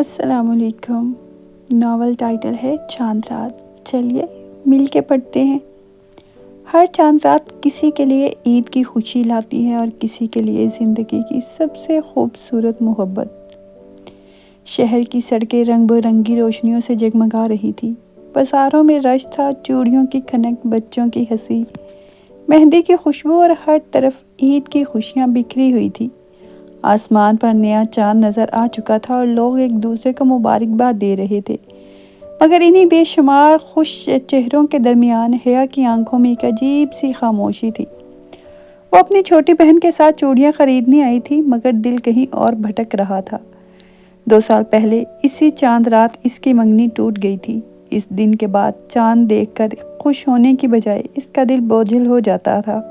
السلام علیکم۔ Novel title ہے چاند رات۔ چلیے مل کے پڑھتے ہیں۔ ہر چاند رات کسی کے لیے عید کی خوشی لاتی ہے اور کسی کے لیے زندگی کی سب سے خوبصورت محبت۔ شہر کی سڑکیں رنگ برنگی روشنیوں سے جگمگا رہی تھی۔ بازاروں میں رش تھا، چوڑیوں کی کھنک، بچوں کی ہنسی، مہندی کی خوشبو اور ہر طرف عید کی خوشیاں بکھری ہوئی تھی۔ آسمان پر نیا چاند نظر آ چکا تھا اور لوگ ایک دوسرے کو مبارکباد دے رہے تھے، مگر انہی بے شمار خوش چہروں کے درمیان حیا کی آنکھوں میں ایک عجیب سی خاموشی تھی۔ وہ اپنی چھوٹی بہن کے ساتھ چوڑیاں خریدنے آئی تھی، مگر دل کہیں اور بھٹک رہا تھا۔ 2 سال پہلے اسی چاند رات اس کی منگنی ٹوٹ گئی تھی۔ اس دن کے بعد چاند دیکھ کر خوش ہونے کی بجائے اس کا دل بوجھل ہو جاتا تھا۔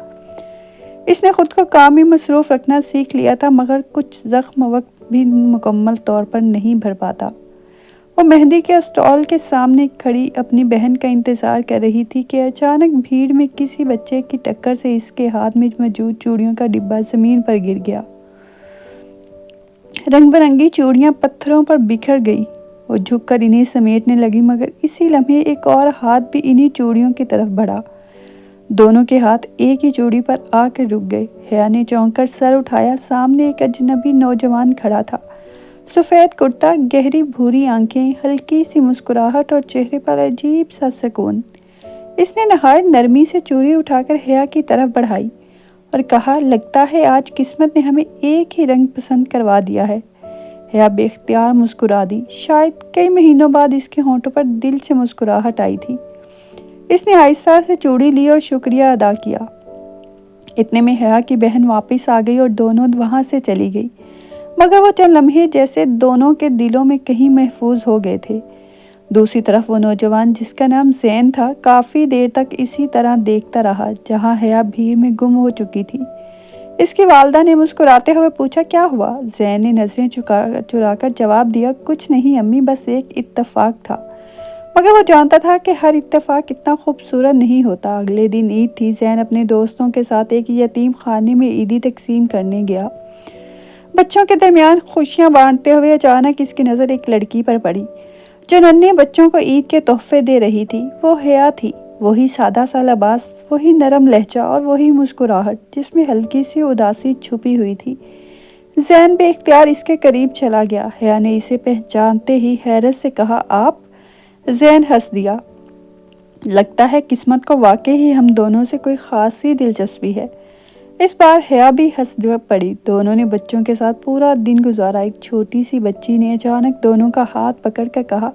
اس نے خود کو کام میں مصروف رکھنا سیکھ لیا تھا، مگر کچھ زخم وقت بھی مکمل طور پر نہیں بھر پاتا۔ وہ مہندی کے اسٹال کے سامنے کھڑی اپنی بہن کا انتظار کر رہی تھی کہ اچانک بھیڑ میں کسی بچے کی ٹکر سے اس کے ہاتھ میں موجود چوڑیوں کا ڈبہ زمین پر گر گیا۔ رنگ برنگی چوڑیاں پتھروں پر بکھر گئی۔ وہ جھک کر انہیں سمیٹنے لگی، مگر اسی لمحے ایک اور ہاتھ بھی انہی چوڑیوں کی طرف بڑھا۔ دونوں کے ہاتھ ایک ہی چوڑی پر آ کر رک گئے۔ حیا نے چونک کر سر اٹھایا۔ سامنے ایک اجنبی نوجوان کھڑا تھا۔ سفید کرتا، گہری بھوری آنکھیں، ہلکی سی مسکراہٹ اور چہرے پر عجیب سا سکون۔ اس نے نہایت نرمی سے چوڑی اٹھا کر حیا کی طرف بڑھائی اور کہا، لگتا ہے آج قسمت نے ہمیں ایک ہی رنگ پسند کروا دیا ہے۔ حیا بے اختیار مسکرا دی۔ شاید کئی مہینوں بعد اس کے ہونٹوں پر دل سے مسکراہٹ آئی تھی۔ اس نے آہستہ سے چوڑی لی اور شکریہ ادا کیا۔ اتنے میں حیا کی بہن واپس آ گئی اور دونوں وہاں سے چلی گئی، مگر وہ چند لمحے جیسے دونوں کے دلوں میں کہیں محفوظ ہو گئے تھے۔ دوسری طرف وہ نوجوان جس کا نام زین تھا، کافی دیر تک اسی طرح دیکھتا رہا جہاں حیا بھیڑ میں گم ہو چکی تھی۔ اس کی والدہ نے مسکراتے ہوئے پوچھا، کیا ہوا؟ زین نے نظریں چرا کر جواب دیا، کچھ نہیں امی، بس ایک اتفاق تھا۔ مگر وہ جانتا تھا کہ ہر اتفاق اتنا خوبصورت نہیں ہوتا۔ اگلے دن عید تھی۔ زین اپنے دوستوں کے ساتھ ایک یتیم خانے میں عیدی تقسیم کرنے گیا۔ بچوں کے درمیان خوشیاں بانٹتے ہوئے اچانک اس کی نظر ایک لڑکی پر پڑی جو ننھے بچوں کو عید کے تحفے دے رہی تھی۔ وہ حیا تھی۔ وہی سادہ سا لباس، وہی نرم لہجہ اور وہی مسکراہٹ جس میں ہلکی سی اداسی چھپی ہوئی تھی۔ زین بے اختیار اس کے قریب چلا گیا۔ حیا نے اسے پہچانتے ہی حیرت سے کہا، آپ؟ زین ہنس دیا۔ لگتا ہے قسمت کو واقعی ہی ہم دونوں سے کوئی خاصی دلچسپی ہے۔ اس بار حیا بھی ہنس پڑی۔ دونوں نے بچوں کے ساتھ پورا دن گزارا۔ ایک چھوٹی سی بچی نے اچانک دونوں کا ہاتھ پکڑ کر کہا،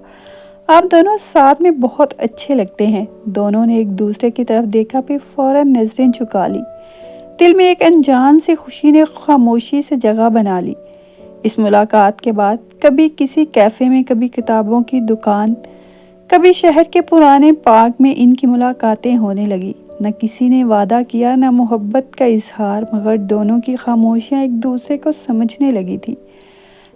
آپ دونوں ساتھ میں بہت اچھے لگتے ہیں۔ دونوں نے ایک دوسرے کی طرف دیکھا، پھر فوراً نظریں جھکا لی۔ دل میں ایک انجان سی خوشی نے خاموشی سے جگہ بنا لی۔ اس ملاقات کے بعد کبھی کسی کیفے میں، کبھی کتابوں کی دکان، کبھی شہر کے پرانے پارک میں ان کی ملاقاتیں ہونے لگی۔ نہ کسی نے وعدہ کیا، نہ محبت کا اظہار، مگر دونوں کی خاموشیاں ایک دوسرے کو سمجھنے لگی تھی۔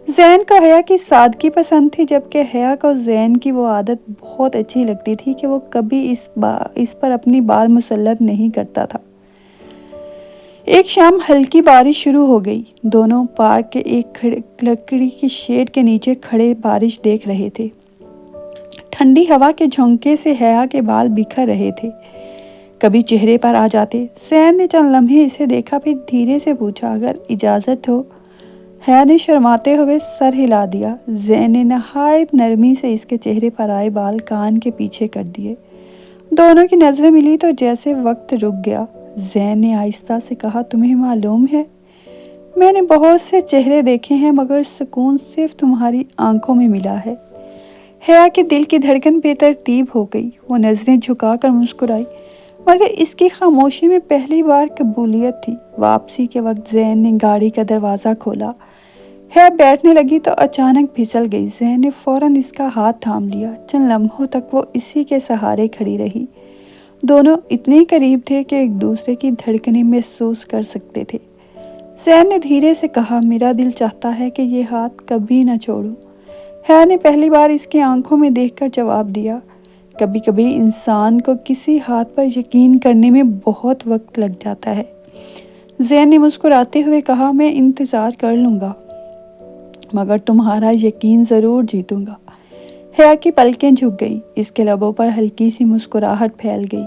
زین کو حیا کی سادگی پسند تھی، جبکہ حیا کو زین کی وہ عادت بہت اچھی لگتی تھی کہ وہ کبھی اس پر اپنی بات مسلط نہیں کرتا تھا۔ ایک شام ہلکی بارش شروع ہو گئی۔ دونوں پارک کے ایک لکڑی کی شیڈ کے نیچے کھڑے بارش دیکھ رہے تھے۔ ٹھنڈی ہوا کے جھونکے سے حیا کے بال بکھر رہے تھے، کبھی چہرے پر آ جاتے۔ زین نے چند لمحے اسے دیکھا، پھر دھیرے سے پوچھا، اگر اجازت ہو؟ حیا نے شرماتے ہوئے سر ہلا دیا۔ زین نے نہایت نرمی سے اس کے چہرے پر آئے بال کان کے پیچھے کر دیے۔ دونوں کی نظریں ملی تو جیسے وقت رک گیا۔ زین نے آہستہ سے کہا، تمہیں معلوم ہے، میں نے بہت سے چہرے دیکھے ہیں، مگر سکون صرف تمہاری آنکھوں میں ملا ہے۔ حیا کے دل کی دھڑکن بے ترتیب ہو گئی۔ وہ نظریں جھکا کر مسکرائی، مگر اس کی خاموشی میں پہلی بار قبولیت تھی۔ واپسی کے وقت زین نے گاڑی کا دروازہ کھولا۔ حیا بیٹھنے لگی تو اچانک پھسل گئی۔ زین نے فوراً اس کا ہاتھ تھام لیا۔ چند لمحوں تک وہ اسی کے سہارے کھڑی رہی۔ دونوں اتنے قریب تھے کہ ایک دوسرے کی دھڑکنیں محسوس کر سکتے تھے۔ زین نے دھیرے سے کہا، میرا دل چاہتا ہے کہ یہ ہاتھ کبھی نہ چھوڑوں۔ حیا نے پہلی بار اس کی آنکھوں میں دیکھ کر جواب دیا، کبھی کبھی انسان کو کسی ہاتھ پر یقین کرنے میں بہت وقت لگ جاتا ہے۔ زین نے مسکراتے ہوئے کہا، میں انتظار کر لوں گا۔ مگر تمہارا یقین ضرور جیتوں گا۔ حیا کی پلکیں جھک گئی، اس کے لبوں پر ہلکی سی مسکراہٹ پھیل گئی۔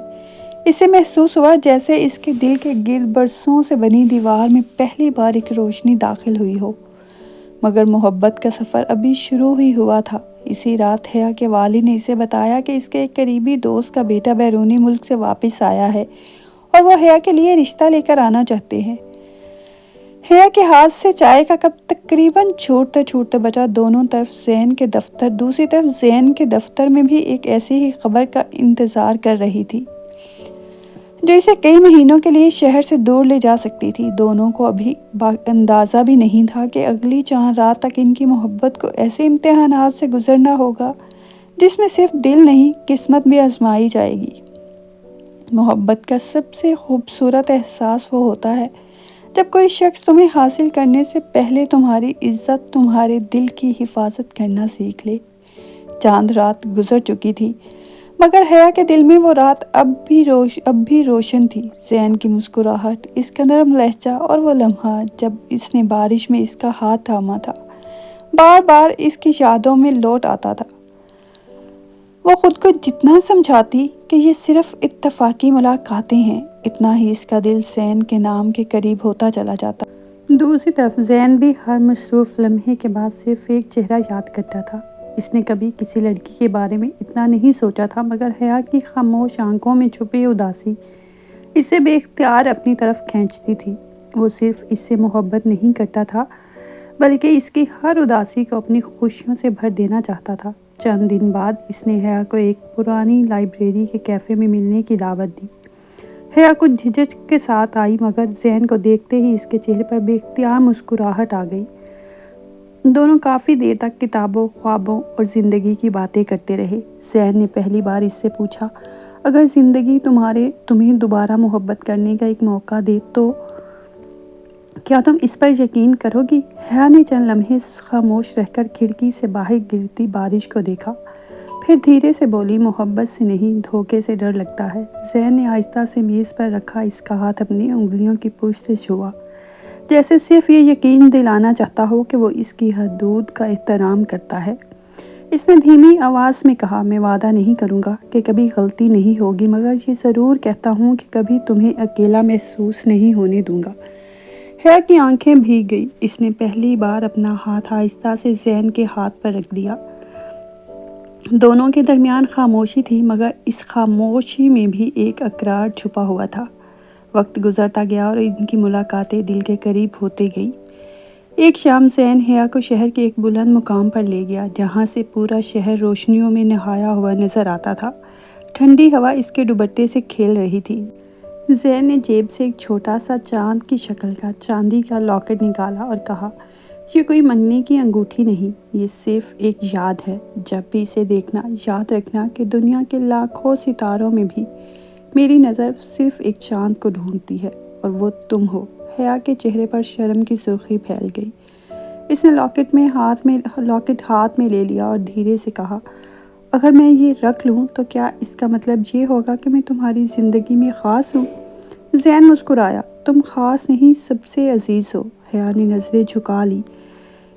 اسے محسوس ہوا جیسے اس کے دل کے گرد برسوں سے بنی دیوار میں پہلی بار ایک روشنی داخل ہوئی ہو۔ مگر محبت کا سفر ابھی شروع ہی ہوا تھا۔ اسی رات حیا کے والد نے اسے بتایا کہ اس کے ایک قریبی دوست کا بیٹا بیرونی ملک سے واپس آیا ہے اور وہ حیا کے لیے رشتہ لے کر آنا چاہتے ہیں۔ حیا کے ہاتھ سے چائے کا کپ تقریباً چھوٹتے چھوٹتے بچا۔ دونوں طرف زین کے دفتر، دوسری طرف زین کے دفتر میں بھی ایک ایسی ہی خبر کا انتظار کر رہی تھی جو اسے کئی مہینوں کے لیے شہر سے دور لے جا سکتی تھی۔ دونوں کو ابھی اندازہ بھی نہیں تھا کہ اگلی 4 رات تک ان کی محبت کو ایسے امتحانات سے گزرنا ہوگا جس میں صرف دل نہیں، قسمت بھی آزمائی جائے گی۔ محبت کا سب سے خوبصورت احساس وہ ہوتا ہے جب کوئی شخص تمہیں حاصل کرنے سے پہلے تمہاری عزت، تمہارے دل کی حفاظت کرنا سیکھ لے۔ چاند رات گزر چکی تھی مگر حیا کے دل میں وہ رات اب بھی روشن تھی۔ زین کی مسکراہٹ، اس کا نرم لہجہ اور وہ لمحہ جب اس نے بارش میں اس کا ہاتھ تھاما تھا، بار بار اس کی یادوں میں لوٹ آتا تھا۔ وہ خود کو جتنا سمجھاتی کہ یہ صرف اتفاقی ملاقاتیں ہیں، اتنا ہی اس کا دل زین کے نام کے قریب ہوتا چلا جاتا۔ دوسری طرف زین بھی ہر مصروف لمحے کے بعد صرف ایک چہرہ یاد کرتا تھا۔ اس نے کبھی کسی لڑکی کے بارے میں اتنا نہیں سوچا تھا، مگر حیا کی خاموش آنکھوں میں چھپی اداسی اسے بے اختیار اپنی طرف کھینچتی تھی۔ وہ صرف اس سے محبت نہیں کرتا تھا بلکہ اس کی ہر اداسی کو اپنی خوشیوں سے بھر دینا چاہتا تھا۔ چند دن بعد اس نے حیا کو ایک پرانی لائبریری کے کیفے میں ملنے کی دعوت دی۔ حیا کچھ جھجک کے ساتھ آئی مگر زین کو دیکھتے ہی اس کے چہرے پر بے اختیار مسکراہٹ آ گئی۔ دونوں کافی دیر تک کتابوں، خوابوں اور زندگی کی باتیں کرتے رہے۔ زین نے پہلی بار اس سے پوچھا، اگر زندگی تمہیں دوبارہ محبت کرنے کا ایک موقع دے تو کیا تم اس پر یقین کرو گی؟ حیا نے چند لمحے خاموش رہ کر کھڑکی سے باہر گرتی بارش کو دیکھا، پھر دھیرے سے بولی، محبت سے نہیں، دھوکے سے ڈر لگتا ہے۔ زین نے آہستہ سے میز پر رکھا اس کا ہاتھ اپنی انگلیوں کی پشت سے چھوا، جیسے صرف یہ یقین دلانا چاہتا ہو کہ وہ اس کی حدود کا احترام کرتا ہے۔ اس نے دھیمی آواز میں کہا، میں وعدہ نہیں کروں گا کہ کبھی غلطی نہیں ہوگی، مگر یہ ضرور کہتا ہوں کہ کبھی تمہیں اکیلا محسوس نہیں ہونے دوں گا۔ حیا کی آنکھیں بھیگ گئی۔ اس نے پہلی بار اپنا ہاتھ آہستہ سے زین کے ہاتھ پر رکھ دیا۔ دونوں کے درمیان خاموشی تھی مگر اس خاموشی میں بھی ایک اقرار چھپا ہوا تھا۔ وقت گزرتا گیا اور ان کی ملاقاتیں دل کے قریب ہوتی گئی۔ ایک شام زین حیا کو شہر کے ایک بلند مقام پر لے گیا جہاں سے پورا شہر روشنیوں میں نہایا ہوا نظر آتا تھا۔ ٹھنڈی ہوا اس کے دوپٹے سے کھیل رہی تھی۔ زین نے جیب سے ایک چھوٹا سا چاند کی شکل کا چاندی کا لاکٹ نکالا اور کہا، یہ کوئی منگنی کی انگوٹھی نہیں، یہ صرف ایک یاد ہے۔ جب بھی اسے دیکھنا یاد رکھنا کہ دنیا کے لاکھوں ستاروں میں بھی میری نظر صرف ایک چاند کو ڈھونڈتی ہے اور وہ تم ہو۔ حیا کے چہرے پر شرم کی سرخی پھیل گئی۔ اس نے لاکٹ ہاتھ میں لے لیا اور دھیرے سے کہا، اگر میں یہ رکھ لوں تو کیا اس کا مطلب یہ ہوگا کہ میں تمہاری زندگی میں خاص ہوں؟ زین مسکرایا، تم خاص نہیں، سب سے عزیز ہو۔ حیا نے نظریں جھکا لی۔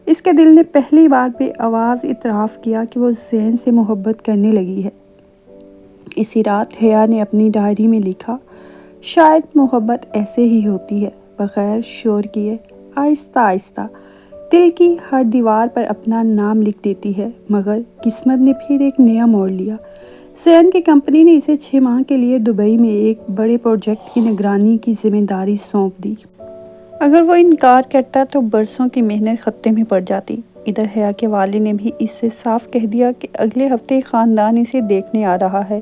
اس کے دل نے پہلی بار بے آواز اعتراف کیا کہ وہ زین سے محبت کرنے لگی ہے۔ اسی رات حیا نے اپنی ڈائری میں لکھا، شاید محبت ایسے ہی ہوتی ہے، بغیر شور کیے، آہستہ آہستہ دل کی ہر دیوار پر اپنا نام لکھ دیتی ہے۔ مگر قسمت نے پھر ایک نیا موڑ لیا۔ زین کی کمپنی نے اسے 6 ماہ کے لیے دبئی میں ایک بڑے پروجیکٹ کی نگرانی کی ذمہ داری سونپ دی۔ اگر وہ انکار کرتا تو برسوں کی محنت خطے میں پڑ جاتی۔ ادھر حیا کے والد نے بھی اس سے صاف کہہ دیا کہ اگلے ہفتے خاندان اسے دیکھنے آ رہا ہے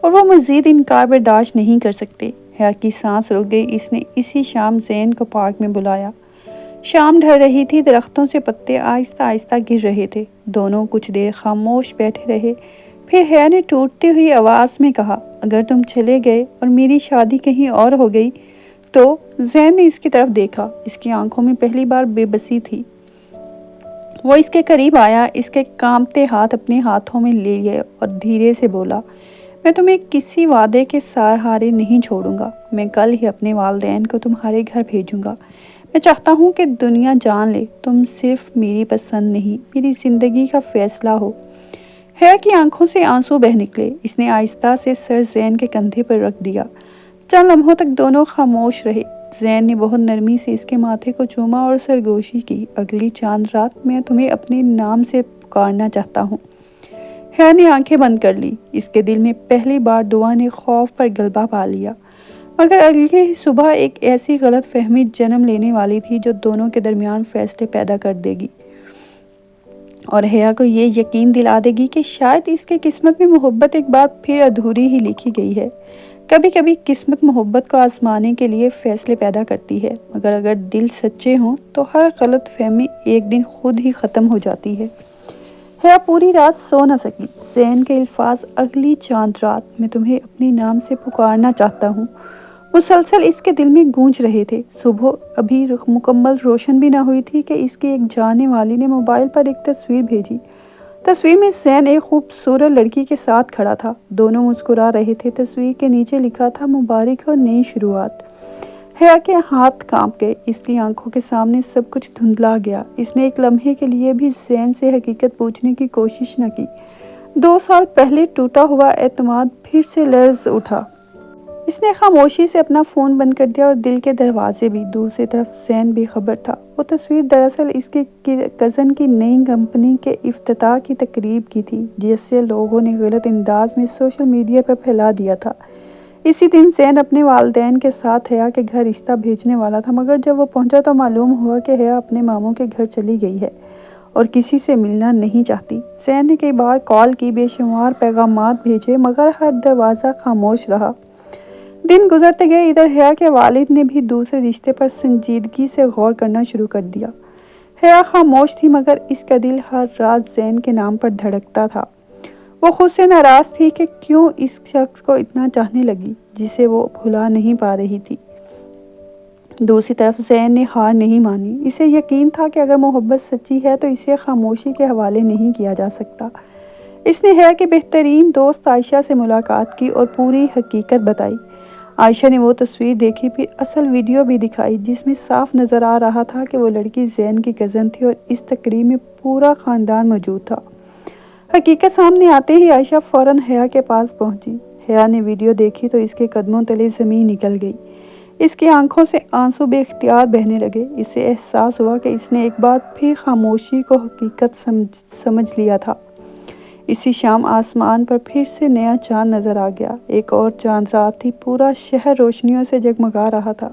اور وہ مزید انکار برداشت نہیں کر سکتے۔ حیا کی سانس رک گئی۔ اس نے اسی شام زین کو پارک میں بلایا۔ شام ڈھل رہی تھی، درختوں سے پتے آہستہ آہستہ گر رہے تھے۔ دونوں کچھ دیر خاموش بیٹھے رہے، پھر حیا نے ٹوٹتی ہوئی آواز میں کہا، اگر تم چلے گئے اور میری شادی کہیں اور ہو گئی تو؟ زین نے اس کی طرف دیکھا۔ اس کی آنکھوں میں پہلی بار بے بسی تھی۔ وہ اس کے قریب آیا، اس کے کانپتے ہاتھ اپنے ہاتھوں میں لیے اور دھیرے سے بولا، میں تمہیں کسی وعدے کے سہارے نہیں چھوڑوں گا۔ میں کل ہی اپنے والدین کو تمہارے گھر بھیجوں گا۔ میں چاہتا ہوں کہ دنیا جان لے تم صرف میری پسند نہیں، میری زندگی کا فیصلہ ہو۔ حیا کی آنکھوں سے آنسو بہہ نکلے۔ اس نے آہستہ سے سر زین کے کندھے پر رکھ دیا۔ چند لمحوں تک دونوں خاموش رہے۔ زین نے بہت نرمی سے اس کے ماتھے کو چوما اور سرگوشی کی۔ اگلی چاند رات میں تمہیں اپنے نام سے پکارنا چاہتا ہوں۔ حیا نے آنکھیں بند کر لی۔ اس کے دل میں پہلی بار دعا نے خوف پر غلبہ پا لیا، مگر اگلی ہی صبح ایک ایسی غلط فہمی جنم لینے والی تھی جو دونوں کے درمیان فیصلے پیدا کر دے گی اور حیا کو یہ یقین دلا دے گی کہ شاید اس کے قسمت میں محبت ایک بار پھر ادھوری ہی لکھی گئی ہے۔ کبھی کبھی قسمت محبت کو آزمانے کے لیے فیصلے پیدا کرتی ہے، مگر اگر دل سچے ہوں تو ہر غلط فہمی ایک دن خود ہی ختم ہو جاتی ہے۔ حیا پوری رات سو نہ سکی۔ زین کے الفاظ اگلی چاند رات میں تمہیں اپنے نام سے پکارنا چاہتا ہوں مسلسل اس کے دل میں گونج رہے تھے۔ صبح ابھی مکمل روشن بھی نہ ہوئی تھی کہ اس کی ایک جاننے والی نے موبائل پر ایک تصویر بھیجی۔ تصویر میں زین ایک خوبصورت لڑکی کے ساتھ کھڑا تھا۔ دونوں مسکرا رہے تھے۔ تصویر کے نیچے لکھا تھا مبارک ہو نئی شروعات۔ حیا کے ہاتھ کانپ گئے۔ اس کی آنکھوں کے سامنے سب کچھ دھندلا گیا۔ اس نے ایک لمحے کے لیے بھی زین سے حقیقت پوچھنے کی کوشش نہ کی۔ 2 سال پہلے ٹوٹا ہوا اعتماد پھر سے لرز اٹھا۔ اس نے خاموشی سے اپنا فون بند کر دیا اور دل کے دروازے بھی۔ دوسری طرف زین بے خبر تھا۔ وہ تصویر دراصل اس کے کزن کی نئی کمپنی کے افتتاح کی تقریب کی تھی، جسے لوگوں نے غلط انداز میں سوشل میڈیا پر پھیلا دیا تھا۔ اسی دن زین اپنے والدین کے ساتھ حیا کے گھر رشتہ بھیجنے والا تھا، مگر جب وہ پہنچا تو معلوم ہوا کہ حیا اپنے ماموں کے گھر چلی گئی ہے اور کسی سے ملنا نہیں چاہتی۔ زین نے کئی بار کال کی، بے شمار پیغامات بھیجے، مگر ہر دروازہ خاموش رہا۔ دن گزرتے گئے۔ ادھر حیا کے والد نے بھی دوسرے رشتے پر سنجیدگی سے غور کرنا شروع کر دیا۔ حیا خاموش تھی، مگر اس کا دل ہر رات زین کے نام پر دھڑکتا تھا۔ وہ خود سے ناراض تھی کہ کیوں اس شخص کو اتنا چاہنے لگی جسے وہ بھلا نہیں پا رہی تھی۔ دوسری طرف زین نے ہار نہیں مانی۔ اسے یقین تھا کہ اگر محبت سچی ہے تو اسے خاموشی کے حوالے نہیں کیا جا سکتا۔ اس نے حیا کے بہترین دوست عائشہ سے ملاقات کی اور پوری حقیقت بتائی۔ عائشہ نے وہ تصویر دیکھی، پھر اصل ویڈیو بھی دکھائی، جس میں صاف نظر آ رہا تھا کہ وہ لڑکی زین کی کزن تھی اور اس تقریب میں پورا خاندان موجود تھا۔ حقیقت سامنے آتے ہی عائشہ فوراً حیا کے پاس پہنچی۔ حیا نے ویڈیو دیکھی تو اس کے قدموں تلے زمین نکل گئی۔ اس کی آنکھوں سے آنسو بے اختیار بہنے لگے۔ اسے احساس ہوا کہ اس نے ایک بار پھر خاموشی کو حقیقت سمجھ لیا تھا۔ اسی شام آسمان پر پھر سے نیا چاند نظر آ گیا۔ ایک اور چاند رات تھی۔ پورا شہر روشنیوں سے جگمگا رہا تھا،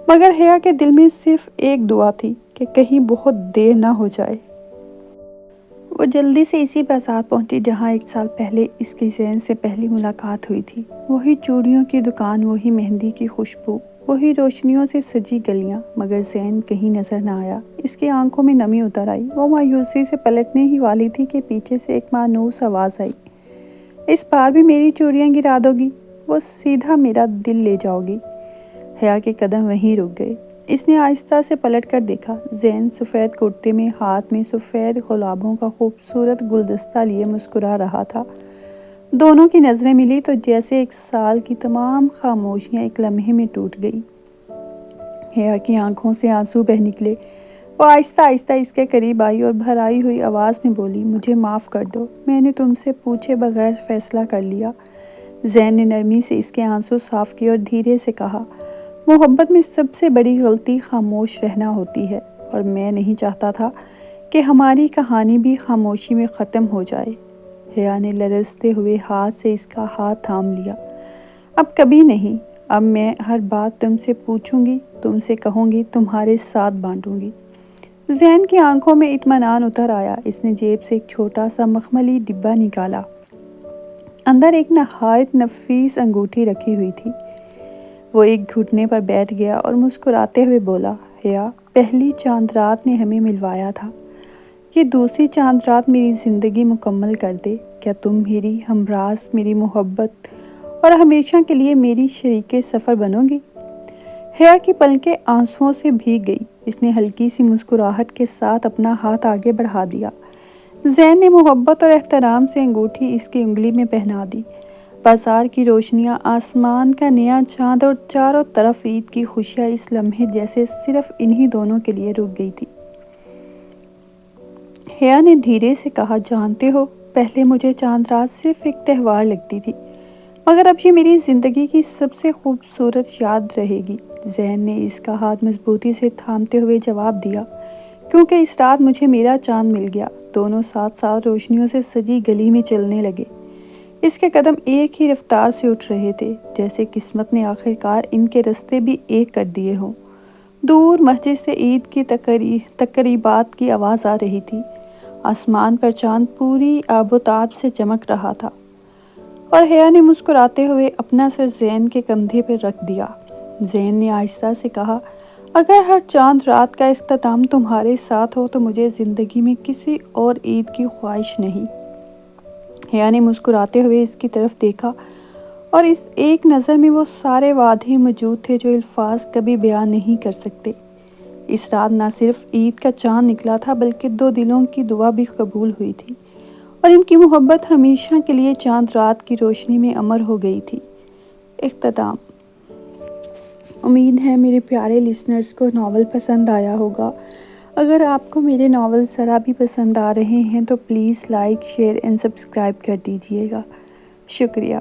مگر حیا کے دل میں صرف ایک دعا تھی کہ کہیں بہت دیر نہ ہو جائے۔ وہ جلدی سے اسی بازار پہنچی جہاں 1 سال پہلے اس کی زین سے پہلی ملاقات ہوئی تھی۔ وہی چوڑیوں کی دکان، وہی مہندی کی خوشبو، وہی روشنیوں سے سجی گلیاں، مگر زین کہیں نظر نہ آیا۔ اس کی آنکھوں میں نمی اتر آئی۔ وہ مایوسی سے پلٹنے ہی والی تھی کہ پیچھے سے ایک مانوس آواز آئی، اس بار بھی میری چوڑیاں گرا دو گی؟ وہ سیدھا میرا دل لے جاؤ گی؟ حیا کے قدم وہیں رک گئے۔ اس نے آہستہ سے پلٹ کر دیکھا۔ زین سفید کرتے میں، ہاتھ میں سفید گلابوں کا خوبصورت گلدستہ لیے مسکرا رہا تھا۔ دونوں کی نظریں ملی تو جیسے 1 سال کی تمام خاموشیاں ایک لمحے میں ٹوٹ گئی۔ حیا کی آنکھوں سے آنسو بہہ نکلے۔ وہ آہستہ آہستہ اس کے قریب آئی اور بھرائی ہوئی آواز میں بولی، مجھے معاف کر دو، میں نے تم سے پوچھے بغیر فیصلہ کر لیا۔ زین نے نرمی سے اس کے آنسو صاف کیے اور دھیرے سے کہا، محبت میں سب سے بڑی غلطی خاموش رہنا ہوتی ہے، اور میں نہیں چاہتا تھا کہ ہماری کہانی بھی خاموشی میں ختم ہو جائے۔ حیا نے لرزتے ہوئے ہاتھ سے اس کا ہاتھ تھام لیا۔ اب کبھی نہیں، اب میں ہر بات تم سے پوچھوں گی، تم سے کہوں گی، تمہارے ساتھ بانٹوں گی۔ زین کی آنکھوں میں اطمینان اتر آیا۔ اس نے جیب سے ایک چھوٹا سا مخملی ڈبہ نکالا۔ اندر ایک نہایت نفیس انگوٹھی رکھی ہوئی تھی۔ وہ ایک گھٹنے پر بیٹھ گیا اور مسکراتے ہوئے بولا، حیا، پہلی چاند رات نے ہمیں ملوایا تھا، یہ دوسری چاند رات میری زندگی مکمل کر دے۔ کیا تم میری ہمراز، میری محبت اور ہمیشہ کے لیے میری شریک سفر بنو گی؟ حیا کی پلکیں آنسوؤں سے بھیگ گئی۔ اس نے ہلکی سی مسکراہٹ کے ساتھ اپنا ہاتھ آگے بڑھا دیا۔ زین نے محبت اور احترام سے انگوٹھی اس کی انگلی میں پہنا دی۔ بازار کی روشنیاں، آسمان کا نیا چاند اور چاروں طرف عید کی خوشیاں اس لمحے جیسے صرف انہی دونوں کے لیے رک گئی تھی۔ حیا نے دھیرے سے کہا، جانتے ہو، پہلے مجھے چاند رات صرف ایک تہوار لگتی تھی، مگر اب یہ میری زندگی کی سب سے خوبصورت یاد رہے گی۔ زین نے اس کا ہاتھ مضبوطی سے تھامتے ہوئے جواب دیا، کیونکہ اس رات مجھے میرا چاند مل گیا۔ دونوں ساتھ ساتھ روشنیوں سے سجی گلی میں چلنے لگے۔ اس کے قدم ایک ہی رفتار سے اٹھ رہے تھے، جیسے قسمت نے آخرکار ان کے راستے بھی ایک کر دیے ہوں۔ دور مسجد سے عید کی تقریبات کی آواز آ رہی تھی۔ آسمان پر چاند پوری آب و تاب سے چمک رہا تھا، اور حیا نے مسکراتے ہوئے اپنا سر زین کے کندھے پر رکھ دیا۔ زین نے آہستہ سے کہا، اگر ہر چاند رات کا اختتام تمہارے ساتھ ہو تو مجھے زندگی میں کسی اور عید کی خواہش نہیں۔ حیا نے مسکراتے ہوئے اس کی طرف دیکھا، اور اس ایک نظر میں وہ سارے وعدے موجود تھے جو الفاظ کبھی بیان نہیں کر سکتے۔ اس رات نہ صرف عید کا چاند نکلا تھا بلکہ دو دلوں کی دعا بھی قبول ہوئی تھی، اور ان کی محبت ہمیشہ کے لیے چاند رات کی روشنی میں امر ہو گئی تھی۔ اختتام۔ امید ہے میرے پیارے لسنرز کو ناول پسند آیا ہوگا۔ اگر آپ کو میرے ناول ذرا بھی پسند آ رہے ہیں تو please like, share and subscribe کر دیجیے گا۔ شکریہ۔